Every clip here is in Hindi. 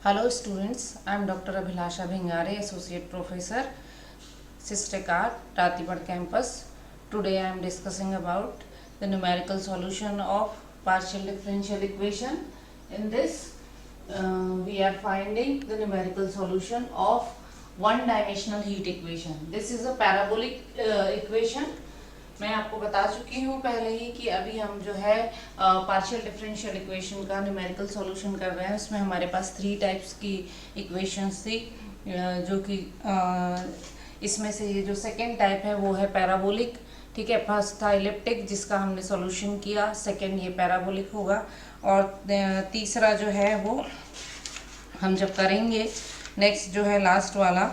Hello students, I am Dr. Abhilasha Bhingare, Associate Professor, Sistekar, Ratipad Campus. Today I am discussing about the numerical solution of partial differential equation. In this, we are finding the numerical solution of one-dimensional heat equation. This is a parabolic equation. मैं आपको बता चुकी हूँ पहले ही कि अभी हम जो है पार्शियल डिफरेंशियल इक्वेशन का न्यूमेरिकल सॉल्यूशन कर रहे हैं। उसमें हमारे पास 3 टाइप्स की इक्वेशंस थी, जो कि इसमें से ये जो सेकेंड टाइप है वो है पैराबोलिक। ठीक है, फर्स्ट था इलिप्टिक जिसका हमने सॉल्यूशन किया, सेकेंड ये पैराबोलिक होगा, और तीसरा जो है वो हम जब करेंगे नेक्स्ट जो है लास्ट वाला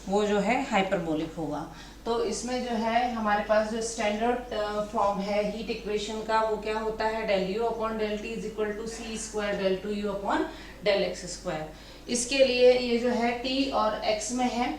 वो जो है हाइपरबोलिक होगा। तो इसमें जो है हमारे पास जो स्टैंडर्ड फॉर्म है हीट इक्वेशन का वो क्या होता है, del U upon del T is equal to C square del two U upon del X square. इसके लिए ये जो है टी और एक्स में है,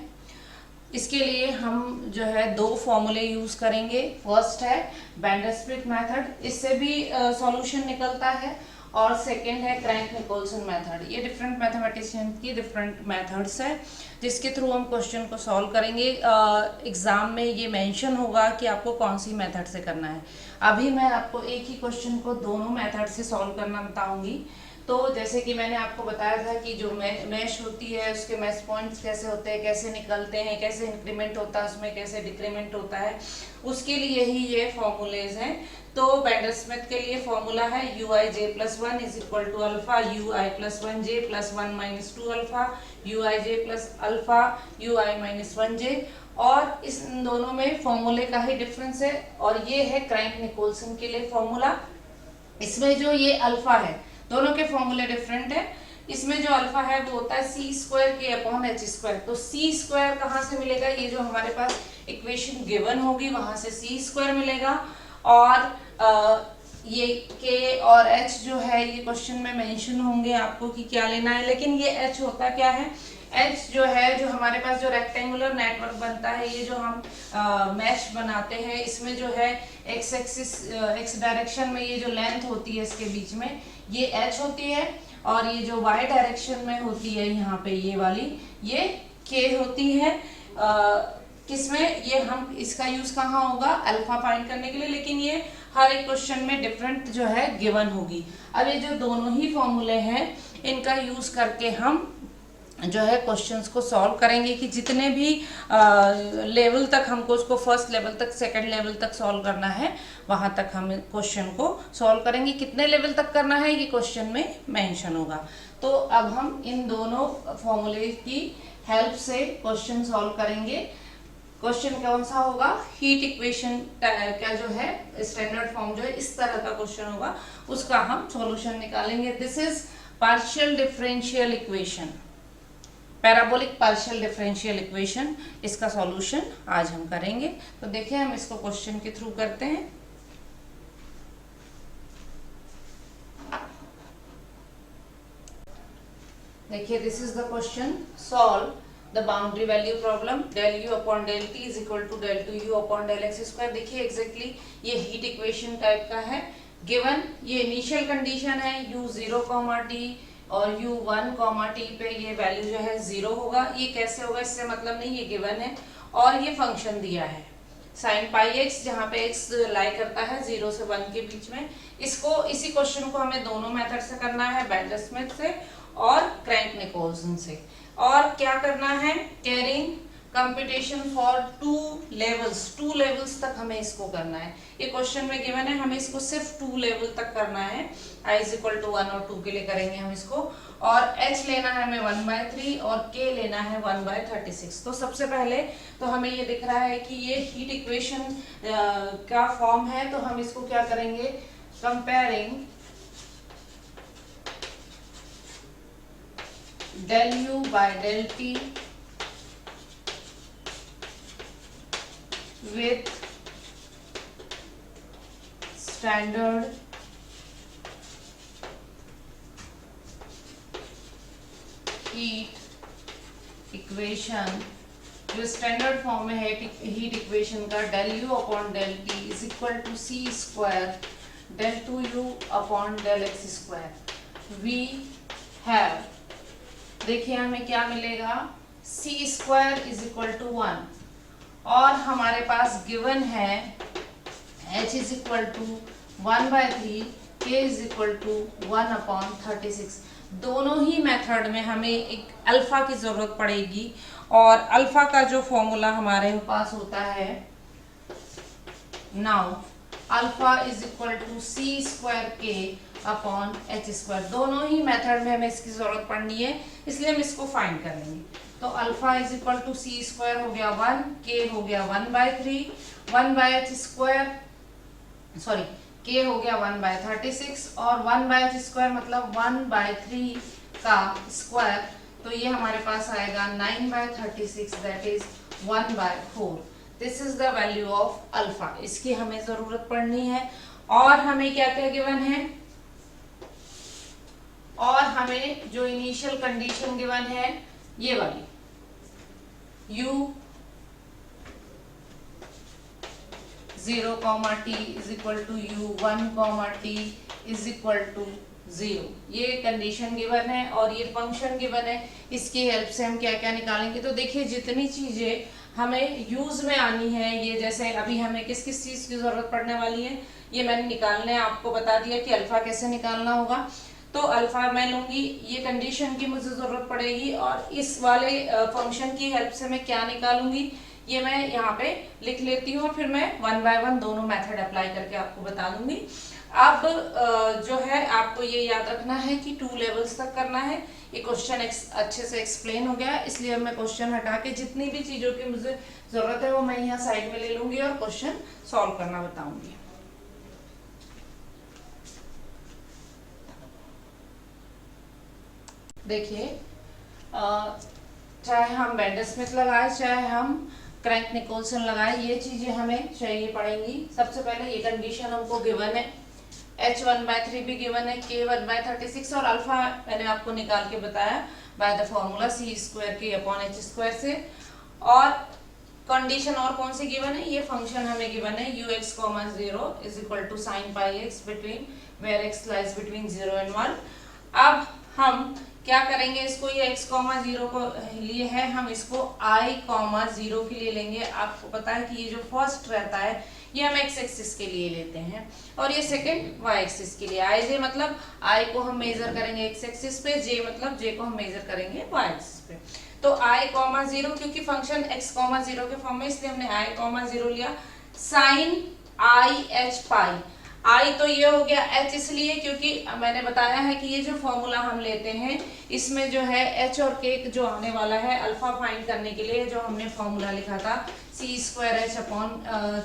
इसके लिए हम जो है 2 फॉर्मूले यूज करेंगे। फर्स्ट है बैंडर-स्पिट मेथड, इससे भी सॉल्यूशन निकलता है, और सेकंड है क्रैंक-निकोल्सन मेथड। ये डिफरेंट मैथमेटिशियन की डिफरेंट मेथड्स है जिसके थ्रू हम क्वेश्चन को सॉल्व करेंगे। एग्जाम में ये मेंशन होगा कि आपको कौन सी मेथड से करना है। अभी मैं आपको एक ही क्वेश्चन को दोनों मेथड से सॉल्व करना बताऊंगी। तो जैसे कि मैंने आपको बताया था कि जो मैश होती है उसके मैश पॉइंट्स कैसे होते हैं, कैसे निकलते हैं, कैसे इंक्रीमेंट होता है उसमें, कैसे डिक्रीमेंट होता है, उसके लिए ही ये फॉर्मूलेज हैं। तो बैंडर-स्मिथ के लिए फॉर्मूला है U I J plus 1 is equal to alpha U I plus 1 J plus 1 minus 2 alpha U I J plus alpha U I minus 1 J. और इस दोनों में फॉर्मूले का ही डिफरेंस है। और ये है क्रैंक-निकोल्सन के लिए फॉर्मूला। इसमें जो ये अल्फा है, दोनों के फॉर्मूले डिफरेंट है। इसमें जो अल्फा है वो होता है सी स्क्वायर के अपॉन एच स्क्वायर। तो सी स्क्वायर कहाँ से मिलेगा, ये जो हमारे पास इक्वेशन गिवन होगी वहां से सी स्क्वायर मिलेगा। और ये के और एच जो है ये क्वेश्चन में मेंशन होंगे आपको कि क्या लेना है। लेकिन ये एच होता क्या है, एच जो है जो हमारे पास जो रेक्टेंगुलर नेटवर्क बनता है, ये जो हम मैश बनाते हैं, इसमें जो है एक्स एक्सिस एक्स डायरेक्शन में ये जो लेंथ होती है इसके बीच में ये एच होती है, और ये जो वाई डायरेक्शन में होती है यहाँ पे ये वाली ये के होती है। किसमें ये हम इसका यूज कहाँ होगा, अल्फा फाइंड करने के लिए। लेकिन ये हर एक क्वेश्चन में डिफरेंट जो है गिवन होगी। अब ये जो दोनों ही फॉर्मूले हैं इनका यूज करके हम जो है क्वेश्चंस को सॉल्व करेंगे कि जितने भी लेवल तक हमको उसको फर्स्ट लेवल तक सेकंड लेवल तक सॉल्व करना है वहां तक हम क्वेश्चन को सॉल्व करेंगे। कितने लेवल तक करना है ये क्वेश्चन में मेंशन होगा। तो अब हम इन दोनों फॉर्मूले की हेल्प से क्वेश्चन सॉल्व करेंगे। क्वेश्चन कौन सा होगा, हीट इक्वेशन का जो है स्टैंडर्ड फॉर्म जो है इस तरह का क्वेश्चन होगा, उसका हम सॉल्यूशन निकालेंगे। This is partial differential equation, parabolic partial differential equation, इसका सॉल्यूशन आज हम करेंगे। तो देखिए हम इसको क्वेश्चन के थ्रू करते हैं। देखिए this is the question, solve the boundary value problem del U upon del T is equal to del two U upon del X square. देखिए एग्जैक्टली ये हीट इक्वेशन टाइप का है। गिवन ये इनिशियल कंडीशन है u 0, t और u1, t पे ये वैल्यू जो है 0 होगा। ये कैसे होगा इससे मतलब नहीं, ये गिवन है। और ये फंक्शन दिया है sin पाई x, जहाँ पे x लाई करता है 0 से 1 के बीच में। इसको इसी क्वेश्चन को हमें दोनों मेथड से करना है, बैंडर-स्मिथ से और क्रैंक-निकोल्सन से। और क्या करना है, कैरिंग कंप्यूटेशन फॉर 2 लेवल्स तक हमें इसको करना है। ये क्वेश्चन में गिवन है, हमें इसको सिर्फ 2 लेवल तक करना है। i इज इक्वल टू 1 और 2 के लिए करेंगे हम इसको। और h लेना है हमें 1/3 और k लेना है 1/36। तो सबसे पहले तो हमें ये दिख रहा है कि ये हीट इक्वेशन का फॉर्म है। तो हम इसको क्या करेंगे, comparing del u by del t with standard heat equation, जो स्टैंडर्ड फॉर्म में है हीट इक्वेशन का, del u upon del t is equal to C square del 2u upon del x square. We have देखिए हमें क्या मिलेगा, C square is equal to 1 और हमारे पास गिवन है h is equal to 1/3, k is equal to 1/36। दोनों ही मेथड में हमें एक अल्फा की जरूरत पड़ेगी और अल्फा का जो फॉर्मूला हमारे पास होता है, now alpha is equal to C square के अपॉन एच स्क्वायर। दोनों ही मेथड में हमें इसकी जरूरत पड़नी है, इसलिए हम इसको फाइंड कर लेंगे। तो alpha is equal to C square हो गया 1, के हो गया 1/3, 1/h स्क्वायर सॉरी k हो गया 1/36 और 1/h स्क्वायर मतलब 1/3 का स्क्वायर, तो ये हमारे पास आएगा 9/36 that is 1/4। This is the value of alpha. इसकी हमें जरूरत पड़नी है और हमें क्या क्या गिवन है, और हमें जो इनिशियल कंडीशन गिवन है ये वाली, u 0, t is equal to u 1, t is equal to 0, ये कंडीशन गिवन है और ये फंक्शन गिवन है। इसकी हेल्प से हम क्या क्या निकालेंगे। तो देखिए जितनी चीजें हमें यूज में आनी है, ये जैसे अभी हमें किस किस चीज की जरूरत पड़ने वाली है ये मैंने निकालने आपको बता दिया कि अल्फा कैसे निकालना होगा। तो अल्फा मैं लूंगी, ये कंडीशन की मुझे जरूरत पड़ेगी और इस वाले फंक्शन की हेल्प से मैं क्या निकालूंगी ये मैं यहाँ पे लिख लेती हूँ और फिर मैं 1 बाय 1 दोनों मेथड अप्लाई करके आपको बता दूंगी। अब जो है आपको ये याद रखना है कि 2 लेवल्स तक करना है। ये क्वेश्चन अच्छे से एक्सप्लेन हो गया, इसलिए मैं क्वेश्चन हटा के जितनी भी चीजों की मुझे जरूरत है वो मैं यहाँ साइड में ले लूंगी और क्वेश्चन सॉल्व करना बताऊंगी। देखिए चाहे हम बेंडर स्मिथ लगाए चाहे हम क्रैंक निकोलसन लगाए, ये चीजें हमें चाहिए पड़ेंगी। सबसे पहले ये कंडीशन हमको गिवन है, h 1/3 भी गिवन है, k 1/36 और अल्फा मैंने आपको निकाल के बताया by the formula C square के अपॉन एच स्क्वायर से। और कंडीशन और कौन सी गिवन है, ये फंक्शन हमें गिवन है ux, 0 is equal to sin pi x between where x lies between 0 and 1। अब हम क्या करेंगे, इसको ये x, 0 को लिए है, हम इसको i, 0 के लिए लेंगे। आपको पता है कि ये जो फर्स्ट रहता है ये हम x एक्सिस के लिए लेते हैं और ये सेकंड y एक्सिस के लिए। i j मतलब i को हम मेजर करेंगे x एक्सिस पे, j मतलब j को हम मेजर करेंगे y एक्सिस पे। तो i, 0 क्योंकि फंक्शन x, 0 के फॉर्म में, इसलिए हमने i, 0 लिया। sin i h pi, i तो ये हो गया, h इसलिए क्योंकि मैंने बताया है कि ये जो फॉर्मूला हम लेते हैं इसमें जो है h और k जो आने वाला है अल्फा फाइंड करने के लिए, जो हमने फॉर्मूला लिखा था सी स्क्वायर h अपॉन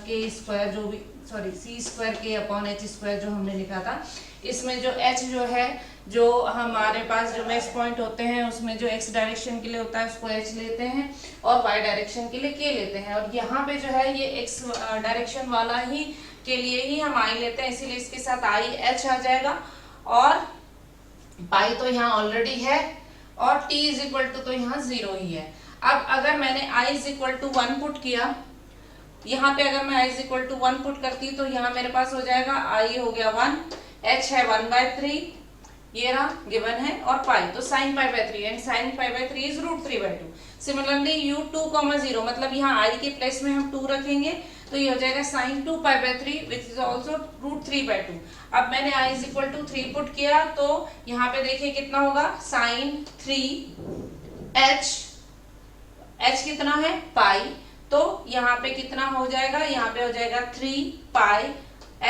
के स्क्वायर, जो भी सॉरी सी स्क्वायर के अपॉन एच स्क्वायर जो हमने लिखा था, इसमें जो h जो है, जो हमारे पास जो मैक्स पॉइंट होते हैं उसमें जो x डायरेक्शन के लिए होता है उसको h लेते हैं और y डायरेक्शन के लिए k लेते हैं। और यहाँ पे जो है ये x डायरेक्शन वाला ही के लिए ही हम i लेते हैं, इसीलिए इसके साथ i h आ जाएगा और पाई तो यहाँ ऑलरेडी है और t इज इक्वल टू तो यहाँ 0 ही है। अब अगर मैंने i is equal to 1 put किया, यहाँ पे अगर मैं i is equal to 1 put करती तो यहाँ मेरे पास हो जाएगा i हो गया 1, h है 1/3, ये रहा गिवन है, और पाई तो sin pi/3 and sin pi/3 is √3/2। Similarly u 2, 0 मतलब यहाँ i के प्लेस में हम 2 रखेंगे तो ये हो जाएगा sin 2 pi/3 which is also √3/2। अब मैंने i is equal to 3 put किया तो यहाँ पे देखिए कितना होगा, sin 3 h कितना है पाई, तो यहाँ पे कितना हो जाएगा, यहाँ पे हो जाएगा 3 पाई,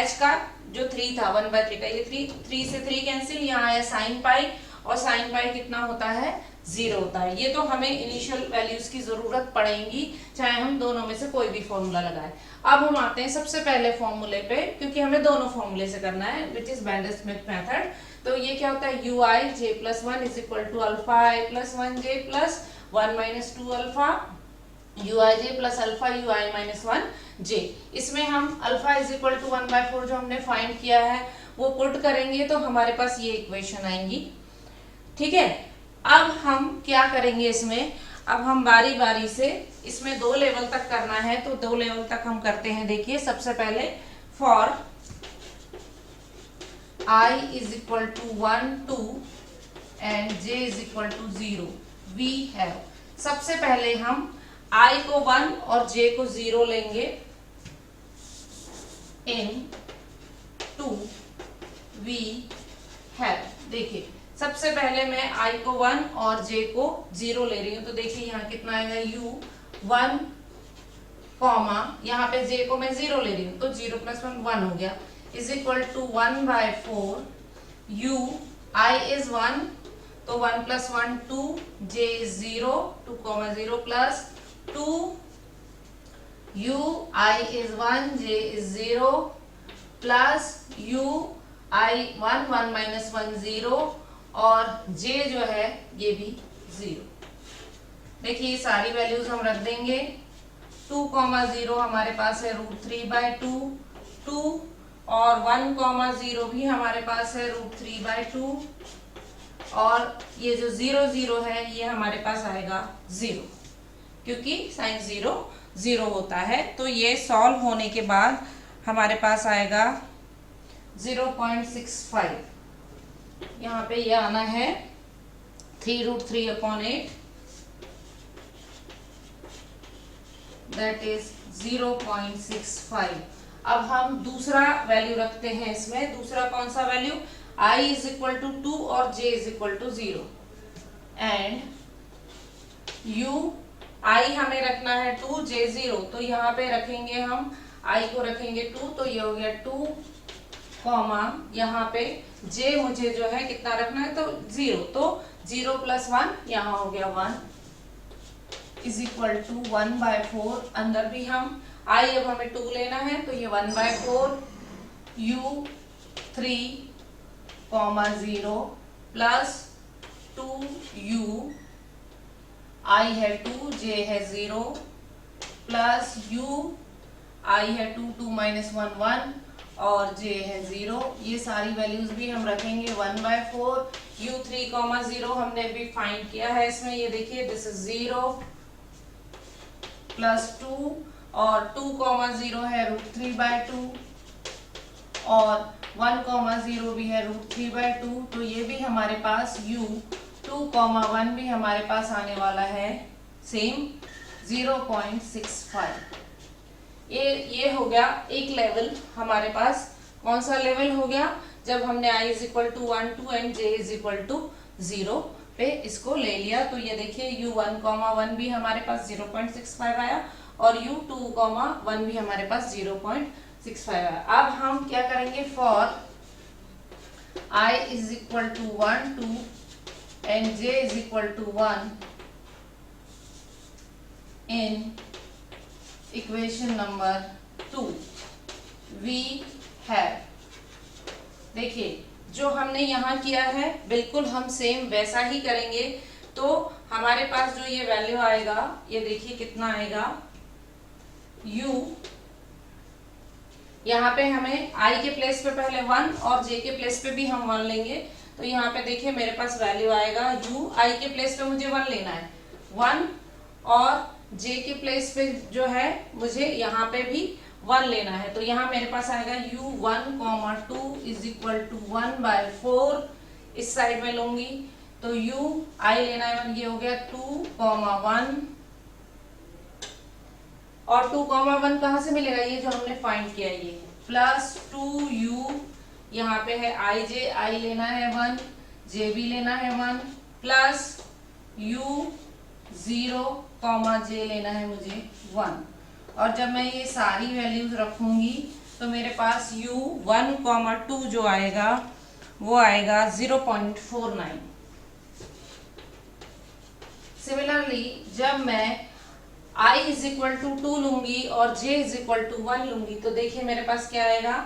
h का जो 3 था 1/3 का, ये 3 से 3 कैंसिल, यहाँ आया sin पाई और sin पाई कितना होता है 0 होता है। ये तो हमें इनिशियल वैल्यूज की जरूरत पड़ेगी चाहे हम दोनों में से कोई भी फॉर्मूला लगाए। अब हम आते हैं सबसे पहले फॉर्मूले पे, क्योंकि हमें दोनों फॉर्मूले से करना है which is Bender Schmidt method. तो ये क्या होता है, ui j+1 is equal to alpha i plus 1j plus 1 minus 2 alpha uij plus alpha ui minus 1j। इसमें हम अल्फा इज इक्वल टू 1/4 जो हमने फाइंड किया है वो पुट करेंगे तो हमारे पास ये इक्वेशन आएंगी। ठीक है, अब हम क्या करेंगे इसमें, अब हम बारी बारी से इसमें 2 लेवल तक करना है तो 2 लेवल तक हम करते हैं। देखिए सबसे पहले for i is equal to 1 to and j is equal to 0 we have, सबसे पहले हम I को 1 और j को 0 लेंगे इन टू वी हैव। देखिए सबसे पहले मैं I को 1 और j को 0 ले रही हूं, तो देखिए यहाँ कितना आएगा u 1 कॉमा यहाँ पे j को मैं 0 ले रही हूँ तो 0 प्लस 1 1 हो गया is equal to 1/4 u I is 1 तो 1 plus 1 2 j is 0 2 comma 0 plus 2 u I is 1 j is 0 plus u I 1 1 minus 1 0 और j जो है ये भी 0। देखिए ये सारी वैल्यूज हम रख देंगे। 2,0 हमारे पास है √3/2 2 और 1,0 भी हमारे पास है √3/2 और ये जो 0 0 है ये हमारे पास आएगा 0 क्योंकि साइन 0 0 होता है। तो ये सॉल्व होने के बाद हमारे पास आएगा 0.65, यहाँ पे ये आना है 3√3/8 दैट इज 0.65। अब हम दूसरा वैल्यू रखते हैं इसमें। दूसरा कौन सा value? I is equal to 2 और j is equal to 0 and u I हमें रखना है 2 j 0, तो यहाँ पे रखेंगे हम I को रखेंगे 2 तो ये हो गया 2 कॉमा यहाँ पे j मुझे जो है कितना रखना है तो 0, तो 0 प्लस 1 यहाँ हो गया 1 इज इक्वल टू 1/4। अंदर भी हम I अब हमें 2 लेना है तो ये 1/4 u 3 comma 0 plus 2u I है 2 j है 0 प्लस u I है 2 2 माइनस 1 1 और j है 0। ये सारी वैल्यूज भी हम रखेंगे 1/4 u 3 कॉमा 0 हमने भी फाइंड किया है इसमें। ये देखिए दिस इज 0 प्लस 2 और 2 कॉमा 0 है √3/2 और 1 कॉमा 0 भी है √3/2, तो ये भी हमारे पास u 2 कॉमा 1 भी हमारे पास आने वाला है सेम 0.65। ये हो गया एक लेवल हमारे पास। कौन सा लेवल हो गया? जब हमने I is equal to 1 2 and j is equal to 0 पे इसको ले लिया। तो ये देखिए u1, 1 भी हमारे पास 0.65 आया और u2, 1 भी हमारे पास 0.65 आया। अब हम क्या करेंगे? For I is equal to 1 2 and j is equal to 1 in equation number 2 we have. देखिए जो हमने यहाँ किया है बिल्कुल हम सेम वैसा ही करेंगे। तो हमारे पास जो ये वैल्यू आएगा ये देखिए कितना आएगा u, यहाँ पे हमें I के प्लेस पे पहले 1 और j के प्लेस पे भी हम 1 लेंगे। तो यहाँ पे देखिए मेरे पास वैल्यू आएगा u, I के प्लेस पे मुझे 1 लेना है 1 और j के प्लेस पे जो है मुझे यहाँ पे भी 1 लेना है। तो यहाँ मेरे पास आएगा u1, 2 इज इक्वल टू 1/4 इस साइड में लूंगी तो u I लेना है 1, ये हो गया 2, 1 और 2, 1 कहाँ से मिलेगा? ये जो हमने फाइंड किया ये प्लस 2u, यहाँ पे है I लेना है 1, j भी लेना है 1 प्लस u 0, j लेना है मुझे 1। और जब मैं ये सारी वैल्यूज रखूंगी तो मेरे पास u1, 2 जो आएगा वो आएगा 0.49। सिमिलरली जब मैं I इज इक्वल टू 2 लूंगी और j इज इक्वल टू 1 लूंगी तो देखिए मेरे पास क्या आएगा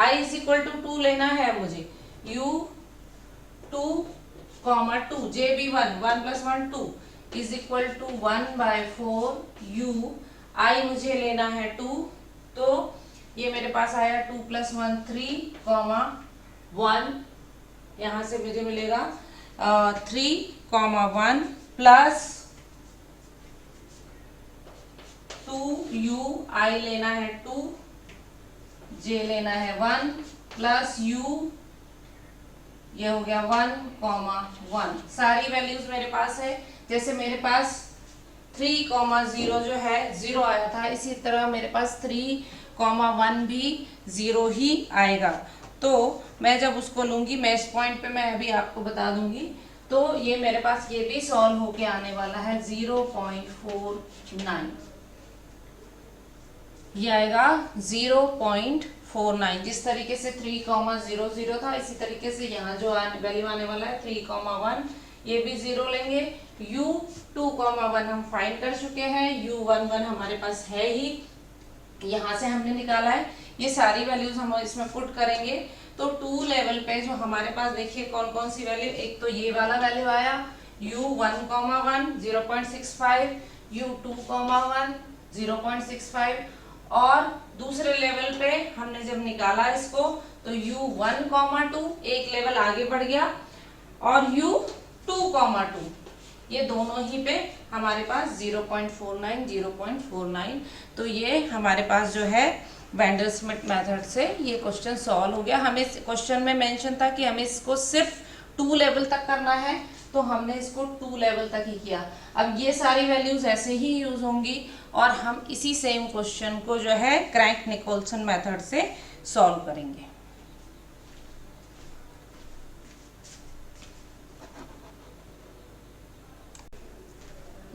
I इज इक्वल टू 2 लेना है मुझे u2, 2 j भी 1 plus 1 2 is equal to 1/4 u I मुझे लेना है 2, तो ये मेरे पास आया 2 प्लस 1 3, 1 यहाँ से मुझे मिलेगा 3, 1 प्लस 2u I लेना है 2, j लेना है 1 प्लस u ये हो गया 1,1 सारी वैल्यूज मेरे पास है। जैसे मेरे पास 3,0 जो है 0 आया था, इसी तरह मेरे पास 3,1 भी 0 ही आएगा। तो मैं जब उसको लूंगी मैच पॉइंट पे, मैं अभी आपको बता दूंगी, तो ये मेरे पास ये भी सॉल्व होके आने वाला है 0.49। ये आएगा 0.49। जिस तरीके से 3,00 था, इसी तरीके से यहाँ जो वैल्यू आने वाला है 3,1, ये भी 0 लेंगे। u2,1 हम फाइंड कर चुके हैं, u11 हमारे पास है ही, यहाँ से हमने निकाला है। ये सारी वैल्यूज हम इसमें पुट करेंगे तो 2 लेवल पे जो हमारे पास देखिए कौन कौन सी वैल्यू, एक तो ये वाला वैल्यू आया u1,1 0.65, u2,1 0.65, और दूसरे लेवल पे हमने जब निकाला इसको तो u1,2 एक लेवल आगे बढ़ गया, और u2,2 ये दोनों ही पे हमारे पास 0.49 0.49। तो ये हमारे पास जो है वेंडर-स्मिथ मेथड से ये क्वेश्चन सॉल्व हो गया। हमें क्वेश्चन में मेंशन था कि हमें इसको सिर्फ 2 लेवल तक करना है, तो हमने इसको 2 लेवल तक ही किया। अब ये सारी वैल्यूज ऐसे ही यूज होंगी और हम इसी सेम क्वेश्चन को जो है क्रैंक निकोल्सन मेथड से सॉल्व करेंगे।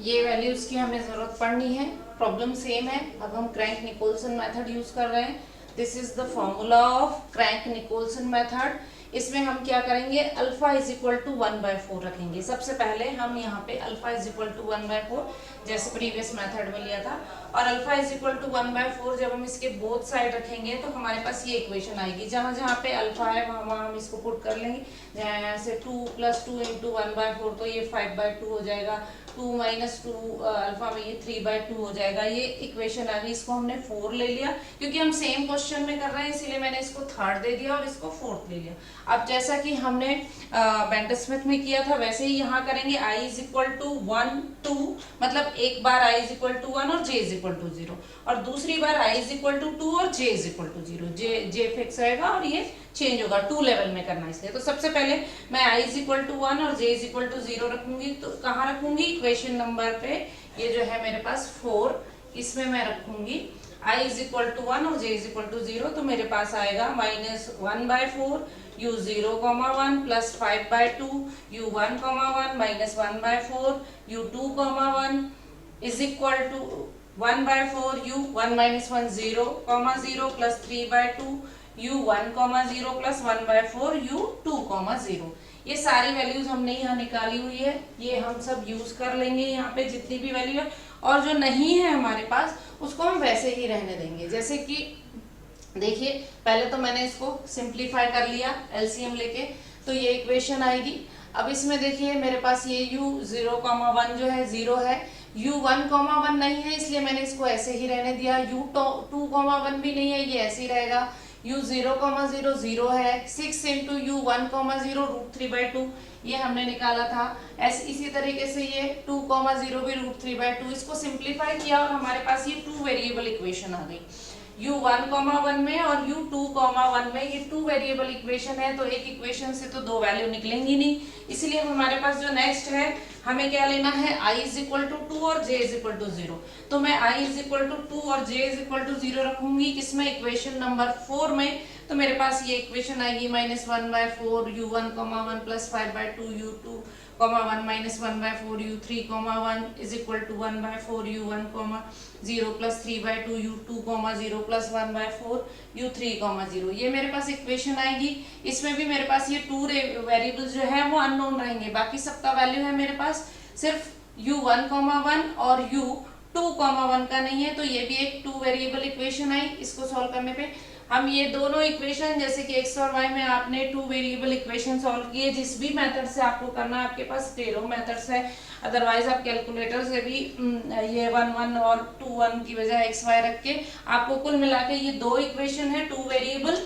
ये वैल्यूज की हमें जरूरत पड़नी है, प्रॉब्लम सेम है। अब हम क्रैंक निकोल्सन मेथड यूज कर रहे हैं। This is the formula of crank Nicholson method. इसमें हम क्या करेंगे, अल्फा इज इक्वल टू 1/4 रखेंगे। सबसे पहले हम यहाँ पे अल्फा इज इक्वल टू 1/4 जैसे प्रीवियस मेथड में लिया था, और अल्फा इज इक्वल टू 1/4 जब हम इसके बोथ साइड रखेंगे तो हमारे पास ये इक्वेशन आएगी। जहाँ जहाँ पे अल्फा है वहाँ हम इसको पुट कर लेंगे। यहाँ से 2 + 2 × 1/4 तो ये 5/2 हो जाएगा। 2 - 2 अल्फा में ये 3/2 हो जाएगा। ये इक्वेशन आ गई, इसको हमने 4 ले लिया क्योंकि हम सेम क्वेश्चन में कर रहे हैं, इसीलिए मैंने इसको 3rd दे दिया और इसको 4th ले लिया। अब जैसा कि हमने वेंडर-स्मिथ में किया था वैसे ही यहाँ करेंगे। i = 1 2, मतलब एक बार i = 1 और j = 0, और दूसरी बार i = 2 और j = 0। j फिक्स रहेगा और ये चेंज होगा, 2 लेवल में करना इसलिए। तो सबसे पहले मैं i = 1 और j = 0 रखूंगी। तो कहाँ रखूंगी, इक्वेशन नंबर पे, ये जो है मेरे पास 4, इसमें मैं रखूंगी i = 1 और j = 0। तो मेरे पास आएगा -1/4 u0,1 + 5/2 u1,1 - 1/4 u2,1 = 1/4 u1 - 1 0,0 + 3/2 u1,0 + 1/4 u2,0। ये सारी वैल्यूज हमने यहाँ निकाली हुई है, ये हम सब यूज कर लेंगे यहाँ पे जितनी भी वैल्यू है, और जो नहीं है हमारे पास उसको हम वैसे ही रहने देंगे। जैसे कि देखिए पहले तो मैंने इसको सिंप्लीफाई कर लिया एलसीएम लेके, तो ये इक्वेशन आएगी। अब इसमें देखिए मेरे पास ये u0,1 जो है 0 है, u1,1 नहीं है इसलिए मैंने इसको ऐसे ही रहने दिया, u2,1 भी नहीं है, ये ऐसे ही रहेगा। u0,0 0 है, 6 × u1,0 √3/2 ये हमने निकाला था। ऐसे इसी तरीके से ये 2,0 भी √3/2, इसको सिंप्लीफाई किया और हमारे पास ये 2 वेरिएबल इक्वेशन आ गई। u1,1 में और u2,1 में ये 2 वेरिएबल इक्वेशन है, तो एक इक्वेशन से तो 2 वैल्यू निकलेंगी नहीं, इसलिए हमारे पास जो नेक्स्ट है हमें क्या लेना है, i = 2 और j = 0। तो मैं i = 2 और j = 0 रखूंगी किसमें, इक्वेशन नंबर 4 में। तो मेरे पास ये इक्वेशन आएगी -1/4 u1,1 + 5/2 u2,1 - 1/4 u3,1 = 1/4 u1,0 + 3/2 u2,0 + 1/4 u3,0। ये मेरे पास इक्वेशन आएगी। इसमें भी मेरे पास ये 2 वेरिएबल्स जो है वो अननोन रहेंगे, बाकी सबका वैल्यू है मेरे पास, सिर्फ u1,1 और u2,1 का नहीं है। तो ये भी एक 2 वेरिएबल इक्वेशन आई। इसको सॉल्व करने पे हम ये दोनों इक्वेशन, जैसे कि x और y में आपने 2 वेरिएबल इक्वेशन सॉल्व किए, जिस भी मेथड से आपको करना है, आपके पास ढेरों मेथड्स है, अदरवाइज आप कैलकुलेटर से भी ये 1 1 और 2 1 की बजाय x y रख के आपको कुल मिला के ये 2 इक्वेशन है 2 वेरिएबल,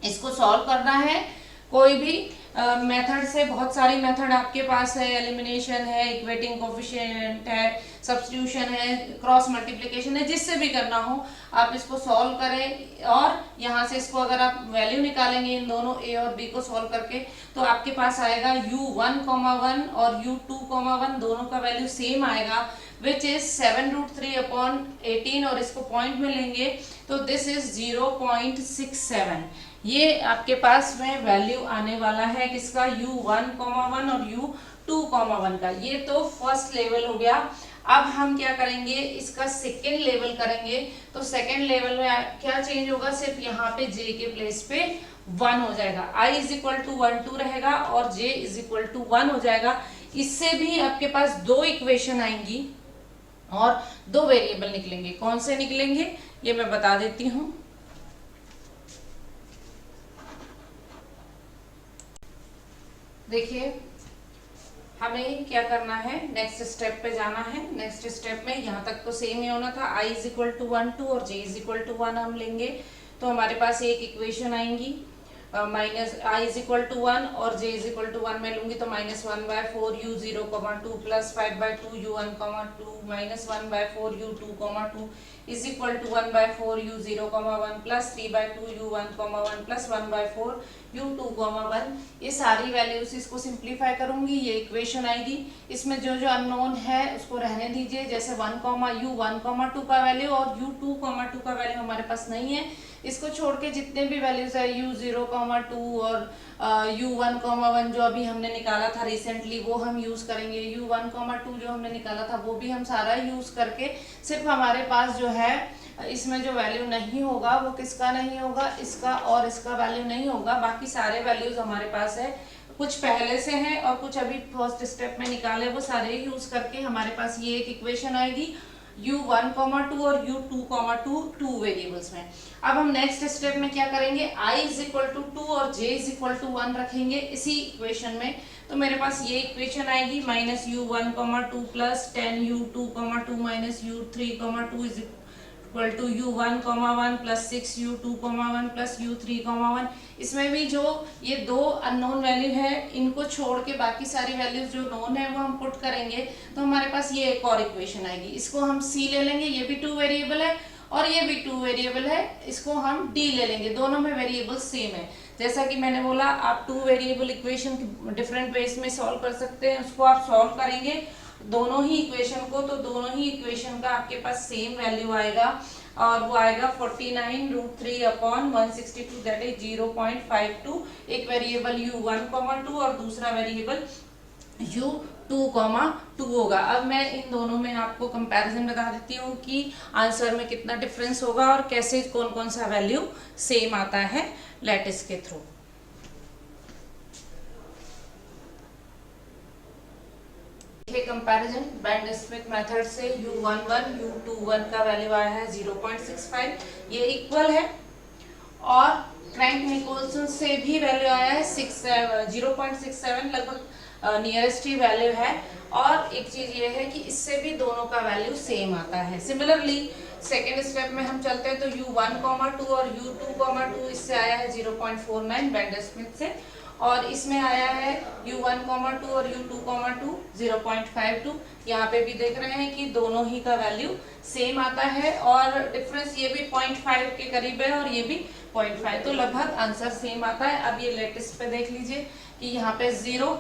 इसको सॉल्व करना है। कोई भी मेथड से बहुत सारी मेथड आपके पास है, एलिमिनेशन है, इक्वेटिंग कोफिशिएंट है, सब्स्टिट्यूशन है, क्रॉस मल्टीप्लिकेशन है, जिससे भी करना हो आप इसको सॉल्व करें और यहाँ से इसको अगर आप वैल्यू निकालेंगे इन दोनों a और b को सॉल्व करके तो आपके पास आएगा u1,1 और u2,1 दोनों का वैल्यू सेम आएगा विच इज 7√3/18 और इसको पॉइंट में लेंगे तो दिस इज 0.67। ये आपके पास में वैल्यू आने वाला है किसका, u1,1 और u2,1 का। ये तो फर्स्ट लेवल हो गया। अब हम क्या करेंगे, इसका सेकेंड लेवल करेंगे। तो सेकेंड लेवल में क्या चेंज होगा, सिर्फ यहाँ पे j के प्लेस पे 1 हो जाएगा, i = 1 2 रहेगा और j = 1 हो जाएगा। इससे भी आपके पास दो इक्वेशन आएंगी और दो वेरिएबल निकलेंगे। कौन से निकलेंगे ये मैं बता देती हूँ। देखिए हमें क्या करना है, नेक्स्ट स्टेप पे जाना है। नेक्स्ट स्टेप में यहाँ तक तो सेम ही होना था, i = 1 2 और j = 1 हम लेंगे तो हमारे पास एक इक्वेशन आएंगी माइनस i = 1 और j = 1 में लूंगी तो -1/4 u0,2 plus 5/2 u1,2 -1/4 u2,2 is equal to 1/4 u0,1 plus 3/2 u1,1 plus 1/4 u2,1। ये सारी वैल्यूज इसको सिंप्लीफाई करूंगी, ये इक्वेशन आएगी। इसमें जो जो अननोन है उसको रहने दीजिए, जैसे 1,u1,2 का वैल्यू और u2,2 का वैल्यू हमारे पास नहीं है। इसको छोड़ के जितने भी वैल्यूज है u0,2 और u1,1 जो अभी हमने निकाला था रिसेंटली वो हम यूज करेंगे, u1,2 जो हमने निकाला था वो भी हम सारा यूज करके सिर्फ हमारे पास जो है इसमें जो वैल्यू नहीं होगा वो किसका नहीं होगा, इसका और इसका वैल्यू नहीं होगा। बाकी सारे वैल्यूज हमारे पास है, कुछ पहले से हैं और कुछ अभी फर्स्ट स्टेप में निकाले, वो सारे यूज करके हमारे पास ये एक इक्वेशन आएगी u1,2 और u2,2 टू वेरिएबल्स में। अब हम नेक्स्ट स्टेप में क्या करेंगे, i = 2 और j = 1 रखेंगे इसी इक्वेशन में। तो मेरे पास ये इक्वेशन आएगी -u1,2 plus 10u2,2 minus u3,2 is equal to u1,1 plus 6u2,1 plus u3,1। इसमें भी जो ये दो अननोन वैल्यू है इनको छोड़ के बाकी सारी वैल्यूज जो नोन है वो हम पुट करेंगे तो हमारे पास ये एक और इक्वेशन आएगी। इसको हम c ले लेंगे, ये भी 2 वेरिएबल है और ये भी 2 वेरिएबल है, इसको हम d ले लेंगे। दोनों में वेरिएबल सेम है। जैसा कि मैंने बोला आप 2 वेरिएबल इक्वेशन डिफरेंट वेज में सॉल्व कर सकते हैं, उसको आप सॉल्व करेंगे दोनों ही इक्वेशन को तो दोनों ही इक्वेशन का आपके पास सेम वैल्यू आएगा और वो आएगा 49√3/162 दैट इज 0.52। एक वेरिएबल u1,2 और दूसरा वेरिएबल u2,2 होगा। अब मैं इन दोनों में आपको कंपैरिजन बता देती हूँ कि आंसर में कितना डिफरेंस होगा और कैसे कौन कौन सा वैल्यू सेम आता है लैटिस के through. Comparison band Smith method से u11 u21 का वैल्यू आया है 0.65, ये इक्वल है। और क्रैंक निकोलसन से भी वैल्यू आया है 0.67, लगभग नियरेस्ट ही वैल्यू है। और एक चीज ये है कि इससे भी दोनों का वैल्यू सेम आता है। सिमिलरली सेकेंड स्टेप में हम चलते हैं तो u1,2 और u2,2 इससे आया है 0.49 बैंड स्मिथ से और इसमें आया है u1,2 और u2,2 0.52। यहाँ पे भी देख रहे हैं कि दोनों ही का वैल्यू सेम आता है और डिफरेंस ये भी 0.5 के करीब है और ये भी 0.5, तो लगभग आंसर सेम आता है। अब ये लेटेस्ट पे देख लीजिए कि यहाँ पे 0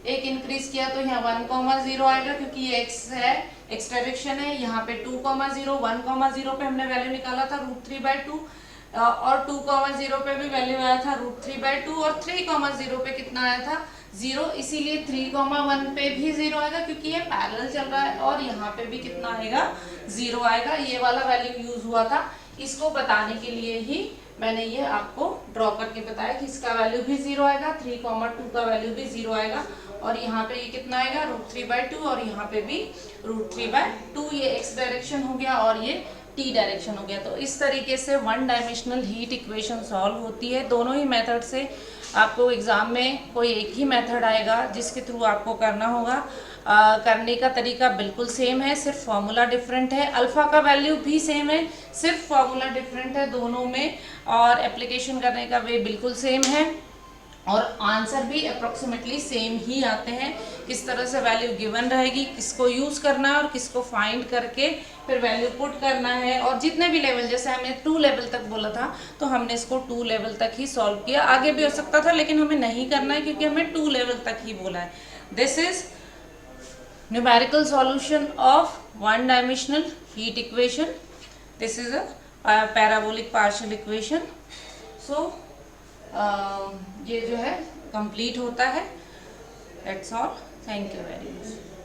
एक इंक्रीज किया तो यहाँ 1,0 आएगा क्योंकि ये x है, x डायरेक्शन है। यहाँ पे 2,0 1,0 पे हमने वैल्यू निकाला था √3/2 और 2,0 पे भी वैल्यू आया था √3/2 और 3,0 पे कितना आया था 0, इसीलिए 3,1 पे भी 0 आएगा क्योंकि ये पैरेलल चल रहा है और यहाँ पे भी कितना आएगा 0 आएगा। ये वाला वैल्यू यूज हुआ था, इसको बताने के लिए ही मैंने ये आपको ड्रॉ करके बताया कि इसका वैल्यू भी 0 आएगा, 3,2 का वैल्यू भी 0 आएगा और यहाँ पे ये कितना आएगा √3/2 और यहाँ पे भी √3/2। ये x डायरेक्शन हो गया और ये t डायरेक्शन हो गया। तो इस तरीके से one dimensional heat equation solve होती है। दोनों ही मेथड से आपको एग्जाम में कोई एक ही मेथड आएगा जिसके थ्रू आपको करना होगा। करने का तरीका बिल्कुल सेम है, सिर्फ फॉर्मूला डिफरेंट है। अल्फा का वैल्यू भी सेम है, सिर्फ फॉर्मूला डिफरेंट है दोनों में और एप्लीकेशन करने का वे बिल्कुल सेम है। और आंसर भी अप्रोक्सीमेटली सेम ही आते हैं। किस तरह से वैल्यू गिवन रहेगी, किसको यूज़ करना है और किसको फाइंड करके फिर वैल्यू पुट करना है। और जितने भी लेवल, जैसे हमें 2 लेवल तक बोला था तो हमने इसको 2 लेवल तक ही सॉल्व किया। आगे भी हो सकता था लेकिन हमें नहीं करना है क्योंकि हमें 2 लेवल तक ही बोला है। This is numerical solution of one dimensional heat equation. This is a parabolic partial equation. So ये जो है कंप्लीट होता है। That's all. Thank you very much.